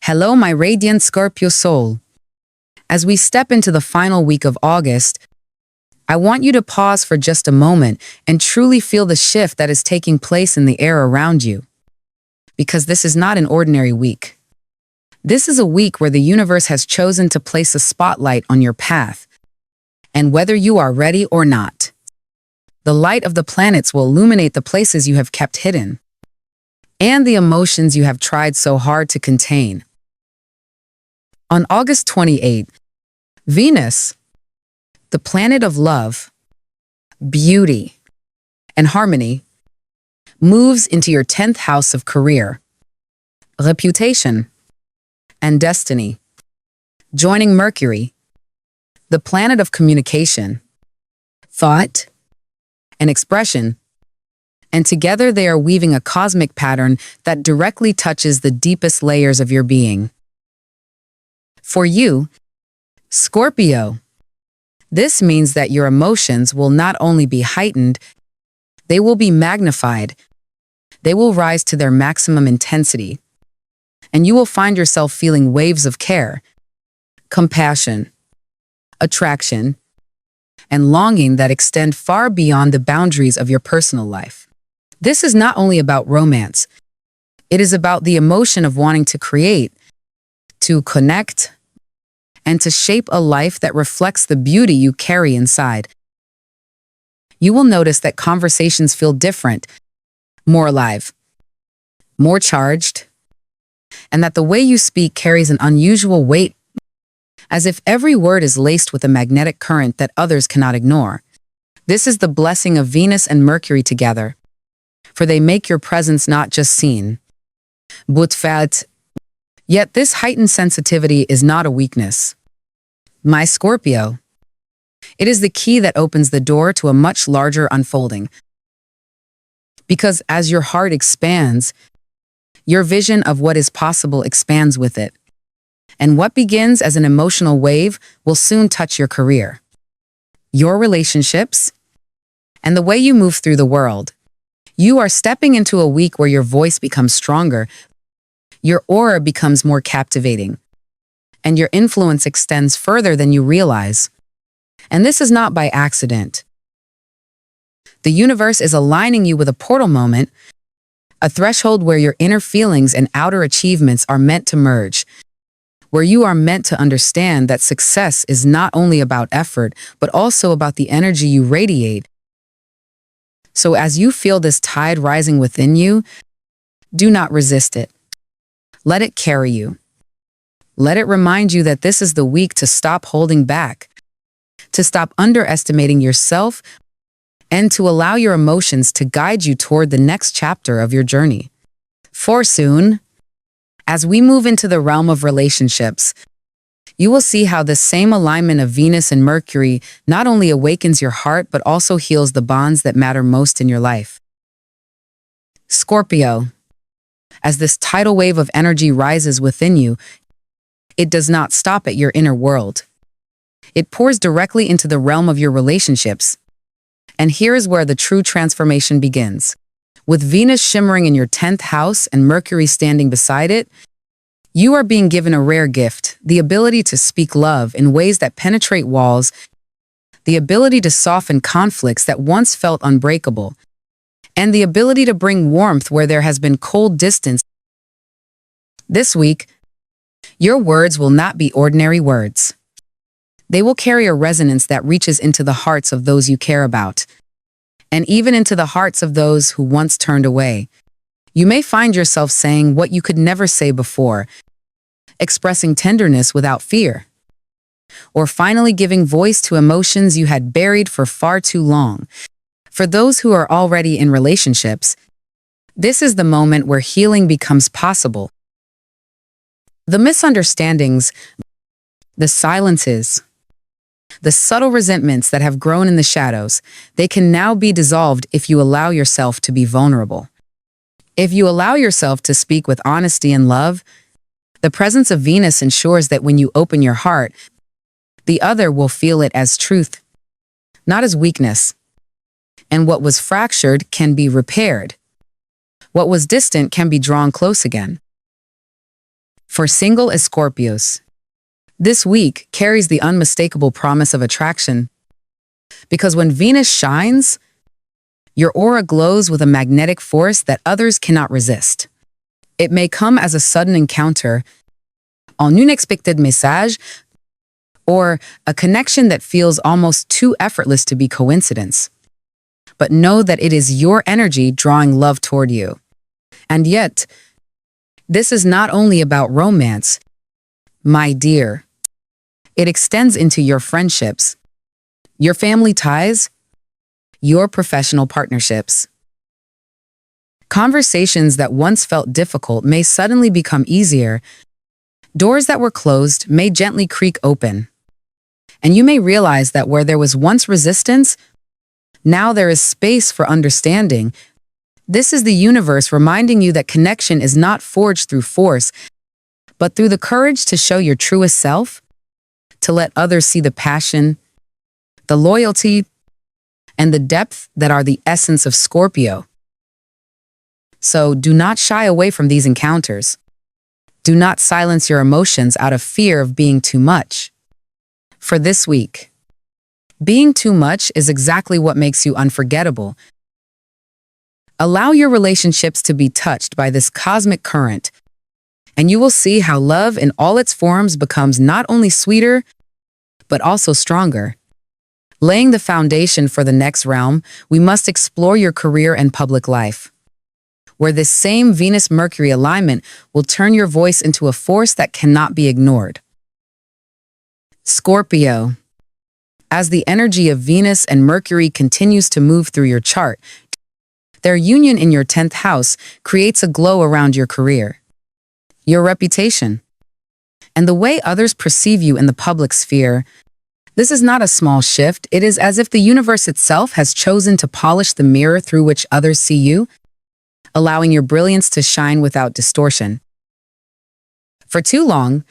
Hello, my radiant Scorpio soul. As we step into the final week of August, I want you to pause for just a moment and truly feel the shift that is taking place in the air around you. Because this is not an ordinary week. This is a week where the universe has chosen to place a spotlight on your path. And whether you are ready or not, the light of the planets will illuminate the places you have kept hidden and the emotions you have tried so hard to contain. On August 28, Venus, the planet of love, beauty, and harmony, moves into your 10th house of career, reputation, and destiny, joining Mercury, the planet of communication, thought, and expression, and together they are weaving a cosmic pattern that directly touches the deepest layers of your being. For you, Scorpio, this means that your emotions will not only be heightened, they will be magnified. They will rise to their maximum intensity, and you will find yourself feeling waves of care, compassion, attraction, and longing that extend far beyond the boundaries of your personal life. This is not only about romance. It is about the emotion of wanting to create, to connect, and to shape a life that reflects the beauty you carry inside. You will notice that conversations feel different, more alive, more charged, and that the way you speak carries an unusual weight, as if every word is laced with a magnetic current that others cannot ignore. This is the blessing of Venus and Mercury together, for they make your presence not just seen, but felt. Yet this heightened sensitivity is not a weakness. My Scorpio, it is the key that opens the door to a much larger unfolding. Because as your heart expands, your vision of what is possible expands with it. And what begins as an emotional wave will soon touch your career, your relationships, and the way you move through the world. You are stepping into a week where your voice becomes stronger, your aura becomes more captivating, and your influence extends further than you realize. And this is not by accident. The universe is aligning you with a portal moment, a threshold where your inner feelings and outer achievements are meant to merge, where you are meant to understand that success is not only about effort, but also about the energy you radiate. So as you feel this tide rising within you, do not resist it. Let it carry you. Let it remind you that this is the week to stop holding back, to stop underestimating yourself, and to allow your emotions to guide you toward the next chapter of your journey. For soon, as we move into the realm of relationships, you will see how the same alignment of Venus and Mercury not only awakens your heart, but also heals the bonds that matter most in your life. Scorpio, as this tidal wave of energy rises within you, it does not stop at your inner world. It pours directly into the realm of your relationships. And here is where the true transformation begins. With Venus shimmering in your 10th house and Mercury standing beside it, you are being given a rare gift, the ability to speak love in ways that penetrate walls, the ability to soften conflicts that once felt unbreakable, and the ability to bring warmth where there has been cold distance. This week, your words will not be ordinary words. They will carry a resonance that reaches into the hearts of those you care about, and even into the hearts of those who once turned away. You may find yourself saying what you could never say before, expressing tenderness without fear, or finally giving voice to emotions you had buried for far too long. For those who are already in relationships, this is the moment where healing becomes possible. The misunderstandings, the silences, the subtle resentments that have grown in the shadows, they can now be dissolved if you allow yourself to be vulnerable. If you allow yourself to speak with honesty and love, the presence of Venus ensures that when you open your heart, the other will feel it as truth, not as weakness. And what was fractured can be repaired. What was distant can be drawn close again. For single as Scorpios, this week carries the unmistakable promise of attraction. Because when Venus shines, your aura glows with a magnetic force that others cannot resist. It may come as a sudden encounter, un unexpected message, or a connection that feels almost too effortless to be coincidence. But know that it is your energy drawing love toward you. And yet, this is not only about romance, my dear. It extends into your friendships, your family ties, your professional partnerships. Conversations that once felt difficult may suddenly become easier. Doors that were closed may gently creak open. And you may realize that where there was once resistance, now there is space for understanding. This is the universe reminding you that connection is not forged through force, but through the courage to show your truest self, to let others see the passion, the loyalty, and the depth that are the essence of Scorpio. So do not shy away from these encounters. Do not silence your emotions out of fear of being too much. For this week, being too much is exactly what makes you unforgettable. Allow your relationships to be touched by this cosmic current, and you will see how love in all its forms becomes not only sweeter, but also stronger. Laying the foundation for the next realm, we must explore your career and public life, where this same Venus-Mercury alignment will turn your voice into a force that cannot be ignored. Scorpio. As the energy of Venus and Mercury continues to move through your chart, their union in your 10th house creates a glow around your career, your reputation, and the way others perceive you in the public sphere. This is not a small shift. It is as if the universe itself has chosen to polish the mirror through which others see you, allowing your brilliance to shine without distortion. For too long,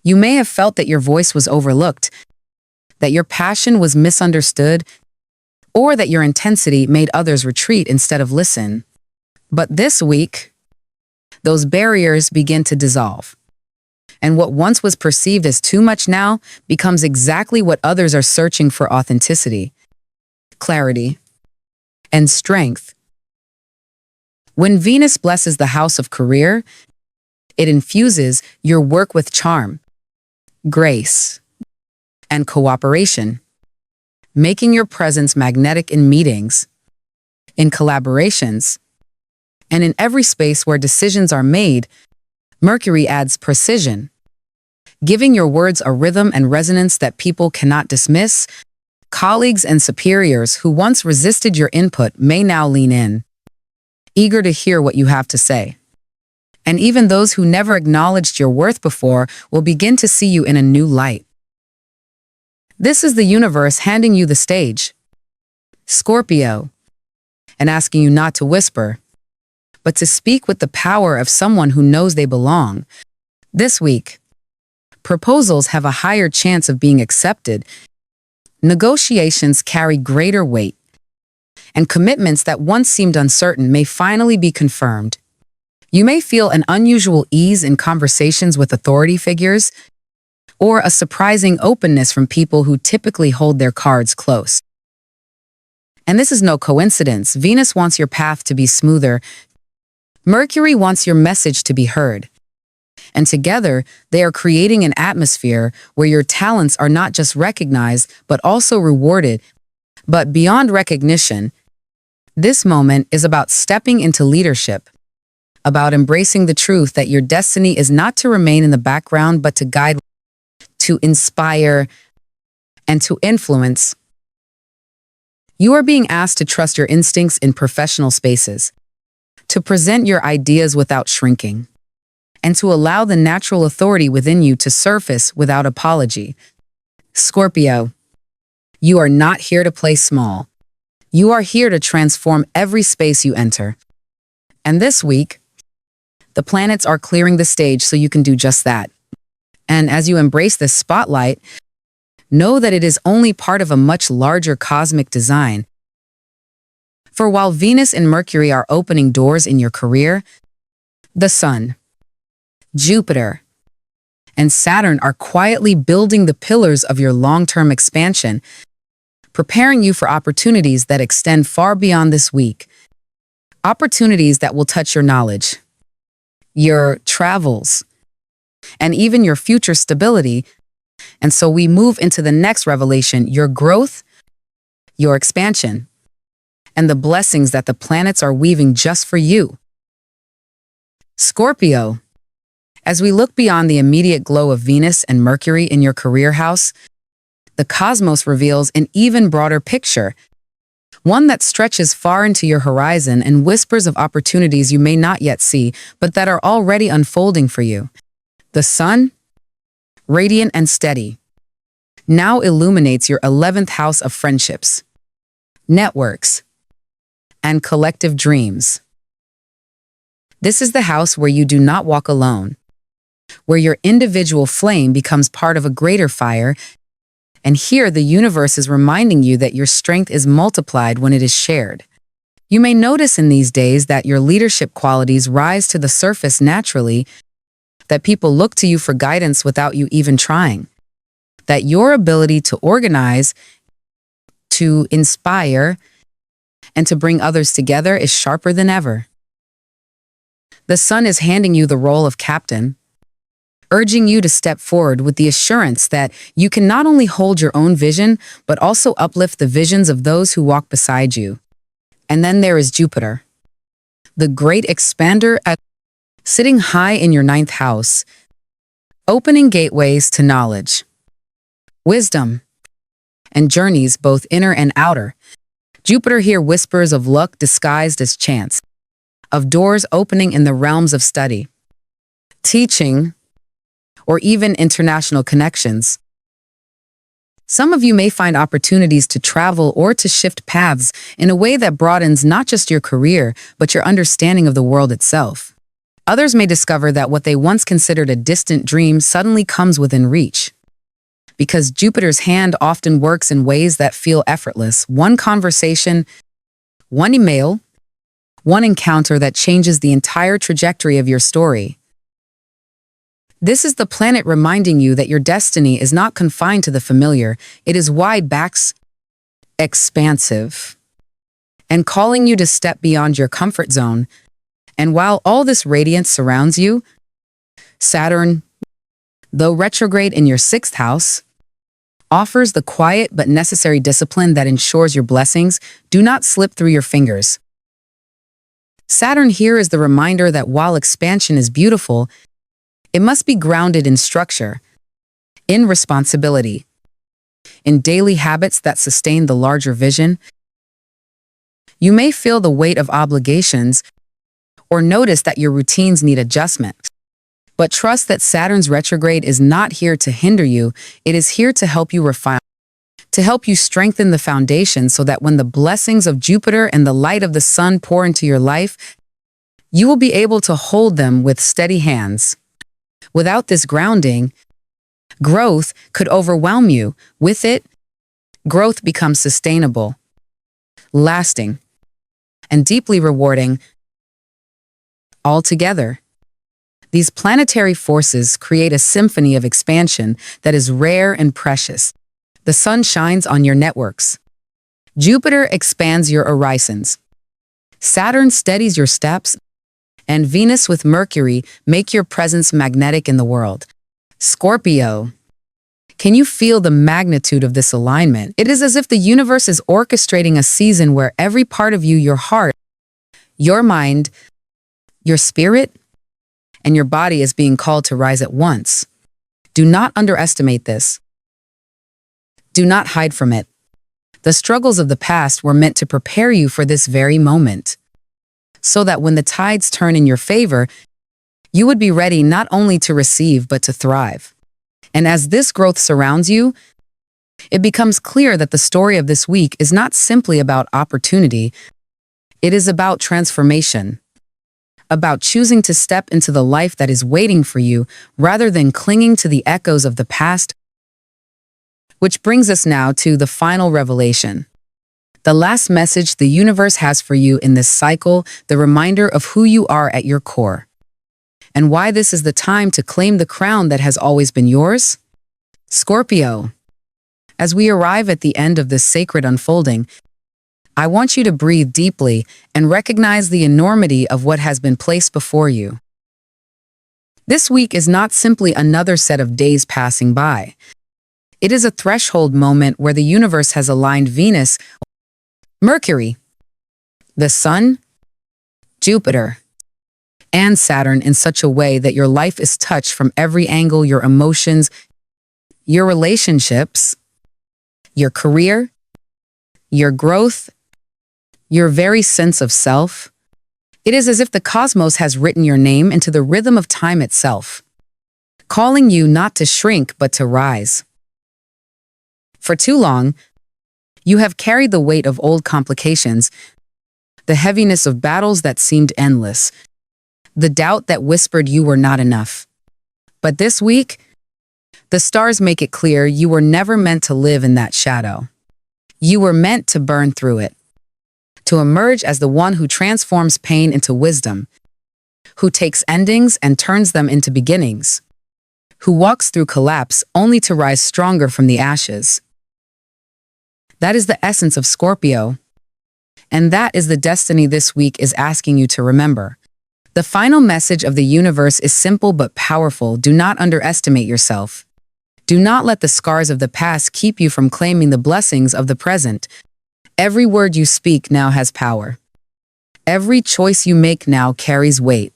you may have felt that your voice was overlooked, that your passion was misunderstood, or that your intensity made others retreat instead of listen. But this week, those barriers begin to dissolve. And what once was perceived as too much now becomes exactly what others are searching for: authenticity, clarity, and strength. When Venus blesses the house of career, it infuses your work with charm, grace, and cooperation, making your presence magnetic in meetings, in collaborations, and in every space where decisions are made. Mercury adds precision, giving your words a rhythm and resonance that people cannot dismiss. Colleagues and superiors who once resisted your input may now lean in, eager to hear what you have to say. And even those who never acknowledged your worth before will begin to see you in a new light. This is the universe handing you the stage, Scorpio, and asking you not to whisper, but to speak with the power of someone who knows they belong. This week, proposals have a higher chance of being accepted, negotiations carry greater weight, and commitments that once seemed uncertain may finally be confirmed. You may feel an unusual ease in conversations with authority figures, or a surprising openness from people who typically hold their cards close. And this is no coincidence. Venus wants your path to be smoother. Mercury wants your message to be heard. And together, they are creating an atmosphere where your talents are not just recognized, but also rewarded. But beyond recognition, this moment is about stepping into leadership, about embracing the truth that your destiny is not to remain in the background, but to guide, to inspire, and to influence. You are being asked to trust your instincts in professional spaces, to present your ideas without shrinking, and to allow the natural authority within you to surface without apology. Scorpio, you are not here to play small. You are here to transform every space you enter. And this week, the planets are clearing the stage so you can do just that. And as you embrace this spotlight, know that it is only part of a much larger cosmic design. For while Venus and Mercury are opening doors in your career, the Sun, Jupiter and Saturn are quietly building the pillars of your long-term expansion, preparing you for opportunities that extend far beyond this week. Opportunities that will touch your knowledge, your travels, and even your future stability. And so we move into the next revelation, your growth, your expansion, and the blessings that the planets are weaving just for you. Scorpio, as we look beyond the immediate glow of Venus and Mercury in your career house, the cosmos reveals an even broader picture, one that stretches far into your horizon and whispers of opportunities you may not yet see, but that are already unfolding for you. The sun, radiant and steady, now illuminates your 11th house of friendships, networks, and collective dreams. This is the house where you do not walk alone, where your individual flame becomes part of a greater fire, and here the universe is reminding you that your strength is multiplied when it is shared. You may notice in these days that your leadership qualities rise to the surface naturally, that people look to you for guidance without you even trying, that your ability to organize, to inspire, and to bring others together is sharper than ever. The sun is handing you the role of captain, urging you to step forward with the assurance that you can not only hold your own vision, but also uplift the visions of those who walk beside you. And then there is Jupiter, the great expander, sitting high in your 9th house, opening gateways to knowledge, wisdom, and journeys both inner and outer. Jupiter here whispers of luck disguised as chance, of doors opening in the realms of study, teaching, or even international connections. Some of you may find opportunities to travel or to shift paths in a way that broadens not just your career, but your understanding of the world itself. Others may discover that what they once considered a distant dream suddenly comes within reach. Because Jupiter's hand often works in ways that feel effortless. One conversation, one email, one encounter that changes the entire trajectory of your story. This is the planet reminding you that your destiny is not confined to the familiar. It is wide, expansive, and calling you to step beyond your comfort zone. And while all this radiance surrounds you, Saturn, though retrograde in your 6th house, offers the quiet but necessary discipline that ensures your blessings do not slip through your fingers. Saturn here is the reminder that while expansion is beautiful, it must be grounded in structure, in responsibility, in daily habits that sustain the larger vision. You may feel the weight of obligations or notice that your routines need adjustment. But trust that Saturn's retrograde is not here to hinder you. It is here to help you refine, to help you strengthen the foundation so that when the blessings of Jupiter and the light of the sun pour into your life, you will be able to hold them with steady hands. Without this grounding, growth could overwhelm you. With it, growth becomes sustainable, lasting, and deeply rewarding. Altogether, these planetary forces create a symphony of expansion that is rare and precious. The sun shines on your networks. Jupiter expands your horizons. Saturn steadies your steps, and Venus with Mercury make your presence magnetic in the world. Scorpio, can you feel the magnitude of this alignment? It is as if the universe is orchestrating a season where every part of you, your heart, your mind, your spirit, and your body is being called to rise at once. Do not underestimate this. Do not hide from it. The struggles of the past were meant to prepare you for this very moment, so that when the tides turn in your favor, you would be ready not only to receive but to thrive. And as this growth surrounds you, it becomes clear that the story of this week is not simply about opportunity. It is about transformation, about choosing to step into the life that is waiting for you rather than clinging to the echoes of the past. Which brings us now to the final revelation. The last message the universe has for you in this cycle, the reminder of who you are at your core. and why this is the time to claim the crown that has always been yours? Scorpio, as we arrive at the end of this sacred unfolding, I want you to breathe deeply and recognize the enormity of what has been placed before you. This week is not simply another set of days passing by. It is a threshold moment where the universe has aligned Venus, Mercury, the Sun, Jupiter, and Saturn in such a way that your life is touched from every angle: your emotions, your relationships, your career, your growth, your very sense of self. It is as if the cosmos has written your name into the rhythm of time itself, calling you not to shrink but to rise. For too long, you have carried the weight of old complications, the heaviness of battles that seemed endless, the doubt that whispered you were not enough. But this week, the stars make it clear you were never meant to live in that shadow. You were meant to burn through it, to emerge as the one who transforms pain into wisdom, who takes endings and turns them into beginnings, who walks through collapse only to rise stronger from the ashes. That is the essence of Scorpio, and that is the destiny this week is asking you to remember. The final message of the universe is simple but powerful. Do not underestimate yourself. Do not let the scars of the past keep you from claiming the blessings of the present. Every word you speak now has power. Every choice you make now carries weight.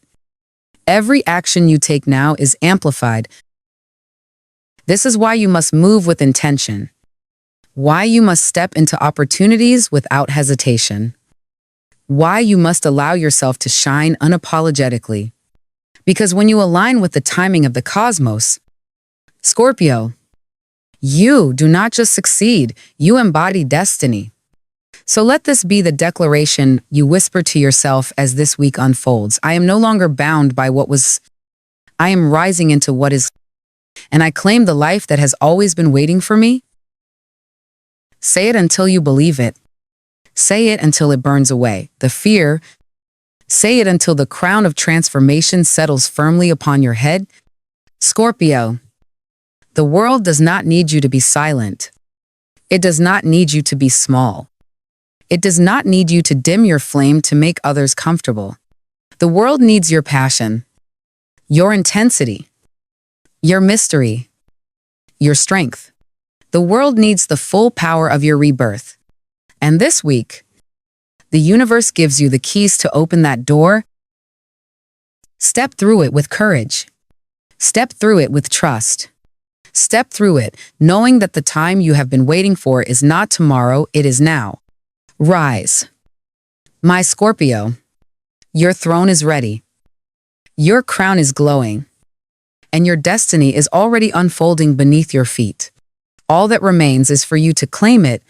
Every action you take now is amplified. This is why you must move with intention. Why you must step into opportunities without hesitation. Why you must allow yourself to shine unapologetically. Because when you align with the timing of the cosmos, Scorpio, you do not just succeed, you embody destiny. So let this be the declaration you whisper to yourself as this week unfolds. I am no longer bound by what was. I am rising into what is, and I claim the life that has always been waiting for me. Say it until you believe it. Say it until it burns away the fear. Say it until the crown of transformation settles firmly upon your head. Scorpio, the world does not need you to be silent. It does not need you to be small. It does not need you to dim your flame to make others comfortable. The world needs your passion, your intensity, your mystery, your strength. The world needs the full power of your rebirth. And this week, the universe gives you the keys to open that door. Step through it with courage. Step through it with trust. Step through it knowing that the time you have been waiting for is not tomorrow, it is now. Rise. My Scorpio, your throne is ready. Your crown is glowing. And your destiny is already unfolding beneath your feet. All that remains is for you to claim it,